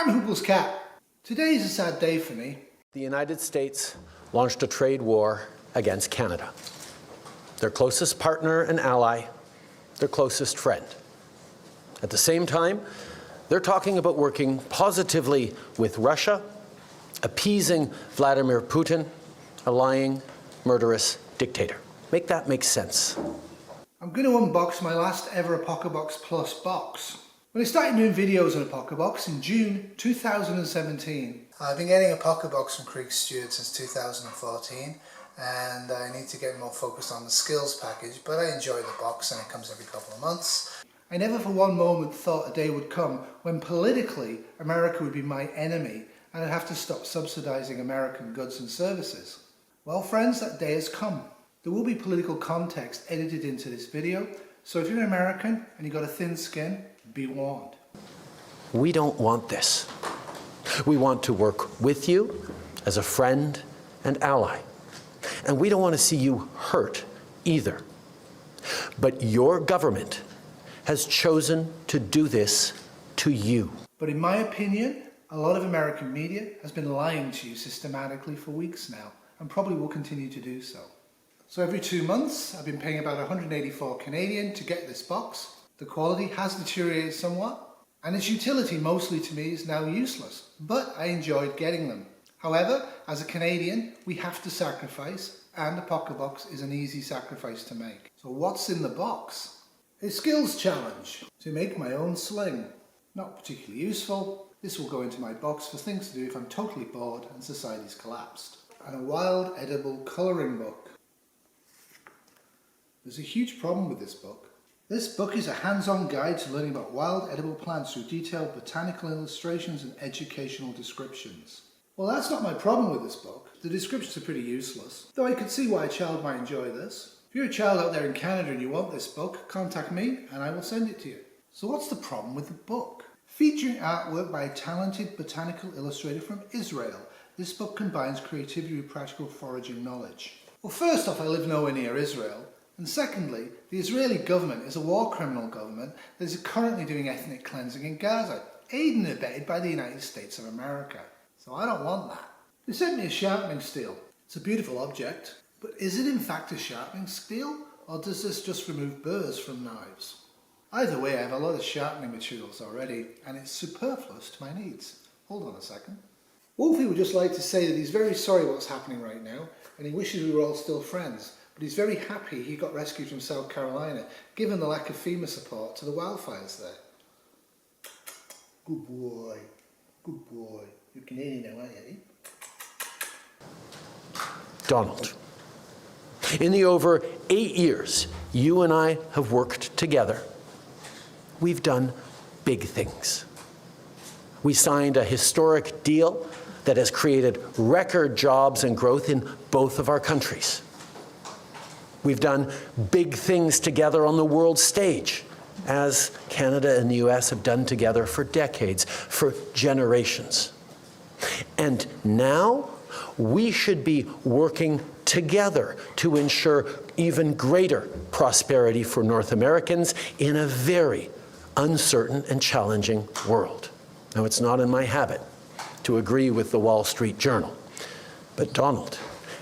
I'm Huples Cat. Today is a sad day for me. The United States launched a trade war against Canada, their closest partner and ally, their closest friend. At the same time, they're talking about working positively with Russia, appeasing Vladimir Putin, a lying, murderous dictator. Make that make sense. I'm going to unbox my last ever Apocabox Plus box. When I started doing videos on Apocabox in June 2017, I've been getting Apocabox from Creek Stewart since 2014, and I need to get more focused on the skills package, but I enjoy the box and it comes every couple of months. I never for one moment thought a day would come when politically America would be my enemy and I'd have to stop subsidizing American goods and services. Well friends, that day has come. There will be political context edited into this video, so if you're an American and you've got a thin skin, be warned. We don't want this. We want to work with you as a friend and ally. And we don't want to see you hurt either. But your government has chosen to do this to you. But in my opinion, a lot of American media has been lying to you systematically for weeks now, and probably will continue to do so. So every 2 months, I've been paying about 184 Canadian to get this box. The quality has deteriorated somewhat, and its utility mostly to me is now useless, but I enjoyed getting them. However, as a Canadian, we have to sacrifice, and Apocabox is an easy sacrifice to make. So what's in the box? A skills challenge to make my own sling. Not particularly useful. This will go into my box for things to do if I'm totally bored and society's collapsed. And a wild edible colouring book. There's a huge problem with this book. This book is a hands-on guide to learning about wild edible plants through detailed botanical illustrations and educational descriptions. Well, that's not my problem with this book. The descriptions are pretty useless, though I could see why a child might enjoy this. If you're a child out there in Canada and you want this book, contact me and I will send it to you. So what's the problem with the book? Featuring artwork by a talented botanical illustrator from Israel, this book combines creativity with practical foraging knowledge. Well, first off, I live nowhere near Israel. And secondly, the Israeli government is a war criminal government that is currently doing ethnic cleansing in Gaza, aided and abetted by the United States of America. So I don't want that. They sent me a sharpening steel. It's a beautiful object, but is it in fact a sharpening steel, or does this just remove burrs from knives? Either way, I have a lot of sharpening materials already, and it's superfluous to my needs. Hold on a second. Wolfie would just like to say that he's very sorry what's happening right now, and he wishes we were all still friends. But he's very happy he got rescued from South Carolina, given the lack of FEMA support to the wildfires there. Good boy. Good boy. You're Canadian now, aren't you? Donald, in the over 8 years you and I have worked together, we've done big things. We signed a historic deal that has created record jobs and growth in both of our countries. We've done big things together on the world stage, as Canada and the US have done together for decades, for generations. And now we should be working together to ensure even greater prosperity for North Americans in a very uncertain and challenging world. Now, it's not in my habit to agree with the Wall Street Journal, but Donald,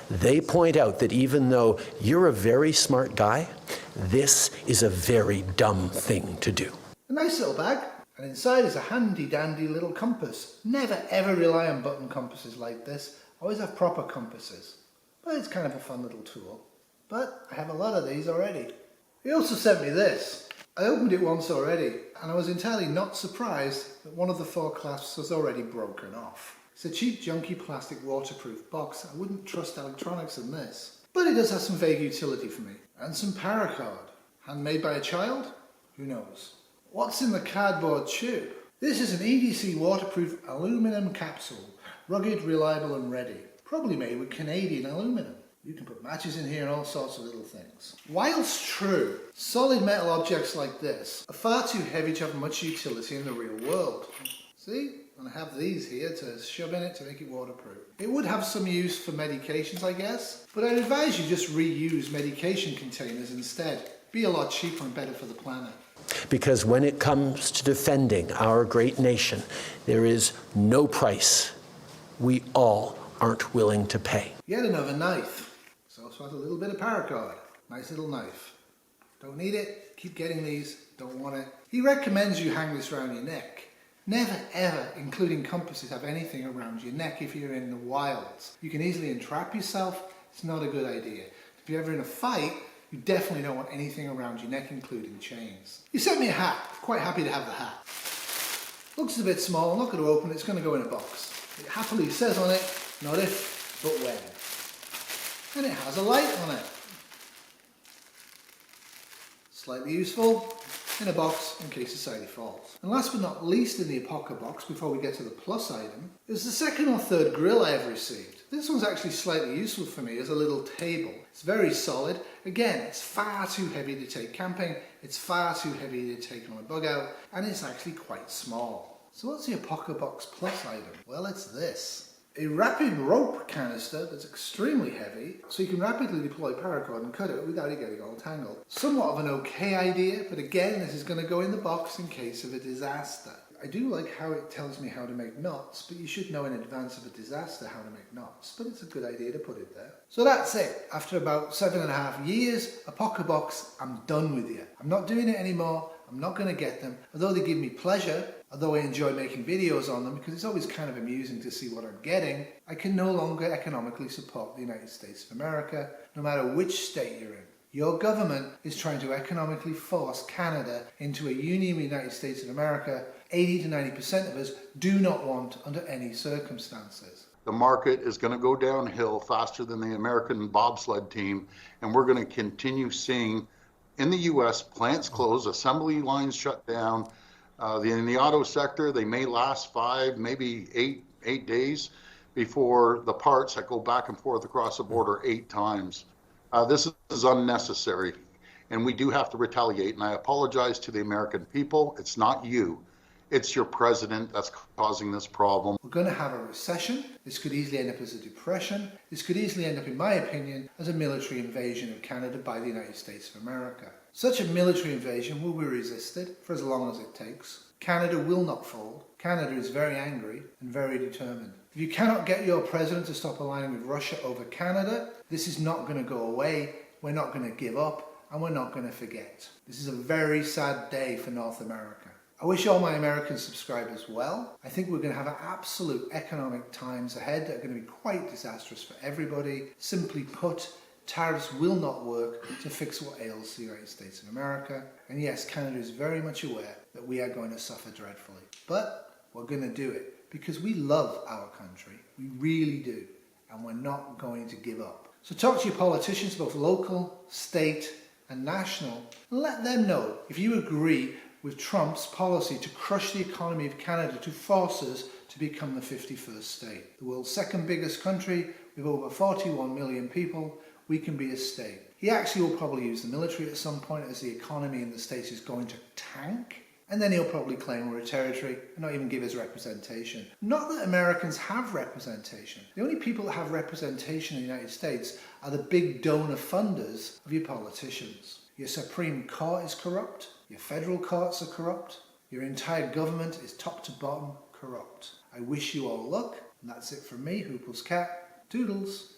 they point out that even though you're a very smart guy, this is a very dumb thing to do. A nice little bag, and inside is a handy-dandy little compass. Never ever rely on button compasses like this. Always have proper compasses. But it's kind of a fun little tool. But I have a lot of these already. He also sent me this. I opened it once already, and I was entirely not surprised that one of the 4 clasps was already broken off. It's a cheap, junky plastic waterproof box. I wouldn't trust electronics in this. But it does have some vague utility for me. And some paracord. Handmade by a child? Who knows? What's in the cardboard tube? This is an EDC waterproof aluminum capsule. Rugged, reliable and ready. Probably made with Canadian aluminum. You can put matches in here and all sorts of little things. Whilst true, solid metal objects like this are far too heavy to have much utility in the real world. See? And I have these here to shove in it to make it waterproof. It would have some use for medications, I guess, but I'd advise you just reuse medication containers instead. Be a lot cheaper and better for the planet. Because when it comes to defending our great nation, there is no price we all aren't willing to pay. Yet another knife. It's also has a little bit of paracord. Nice little knife. Don't need it, keep getting these, don't want it. He recommends you hang this around your neck. Never ever, including compasses, have anything around your neck if you're in the wilds. You can easily entrap yourself, it's not a good idea. If you're ever in a fight, you definitely don't want anything around your neck, including chains. You sent me a hat, quite happy to have the hat. Looks a bit small, I'm not going to open it, it's going to go in a box. It happily says on it, not if, but when. And it has a light on it. Slightly useful, in a box in case society falls. And last but not least in the Apocabox, before we get to the plus item, is the second or third grill I have received. This one's actually slightly useful for me as a little table. It's very solid. Again, it's far too heavy to take camping, it's far too heavy to take on a bug out, and it's actually quite small. So what's the Apocabox plus item? Well, it's this. A rapid rope canister that's extremely heavy, so you can rapidly deploy paracord and cut it without it getting all tangled. Somewhat of an okay idea, but again, this is going to go in the box in case of a disaster. I do like how it tells me how to make knots, but you should know in advance of a disaster how to make knots, but it's a good idea to put it there. So that's it. After about 7.5 years, Apocabox, I'm done with you. I'm not doing it anymore. I'm not going to get them, although they give me pleasure, although I enjoy making videos on them because it's always kind of amusing to see what I'm getting. I can no longer economically support the United States of America, no matter which state you're in. Your government is trying to economically force Canada into a union with the United States of America 80 to 90% of us do not want under any circumstances. The market is going to go downhill faster than the American bobsled team, and we're going to continue seeing in the U.S. plants close, assembly lines shut down. In the auto sector, they may last 5, maybe 8 days before the parts that go back and forth across the border 8 times. This is unnecessary, and we do have to retaliate. And I apologize to the American people. It's not you. It's your president that's causing this problem. We're going to have a recession. This could easily end up as a depression. This could easily end up, in my opinion, as a military invasion of Canada by the United States of America. Such a military invasion will be resisted for as long as it takes. Canada will not fold. Canada is very angry and very determined. If you cannot get your president to stop aligning with Russia over Canada, this is not going to go away. We're not going to give up, and we're not going to forget. This is a very sad day for North America. I wish all my American subscribers well. I think we're going to have absolute economic times ahead that are going to be quite disastrous for everybody. Simply put, tariffs will not work to fix what ails the United States of America. And yes, Canada is very much aware that we are going to suffer dreadfully. But we're going to do it because we love our country. We really do. And we're not going to give up. So talk to your politicians, both local, state, and national, and let them know if you agree with Trump's policy to crush the economy of Canada to force us to become the 51st state. The world's second biggest country with over 41 million people, we can be a state. He actually will probably use the military at some point as the economy in the States is going to tank. And then he'll probably claim we're a territory and not even give us representation. Not that Americans have representation. The only people that have representation in the United States are the big donor funders of your politicians. Your Supreme Court is corrupt. Your federal courts are corrupt. Your entire government is top to bottom corrupt. I wish you all luck. And that's it from me, Huples Cat. Doodles.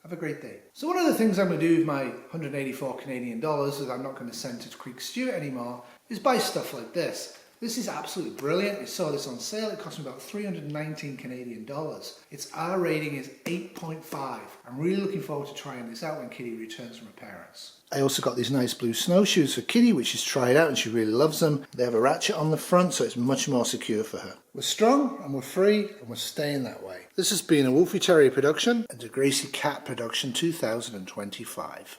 Have a great day. So one of the things I'm going to do with my 184 Canadian dollars that I'm not going to send to Creek Stewart anymore is buy stuff like this. This is absolutely brilliant. I saw this on sale. It cost me about 319 Canadian dollars. Its R rating is 8.5. I'm really looking forward to trying this out when Kitty returns from her parents. I also got these nice blue snowshoes for Kitty, which she's tried out and she really loves them. They have a ratchet on the front, so it's much more secure for her. We're strong and we're free and we're staying that way. This has been a Wolfie Terrier production and a Gracie Cat production 2025.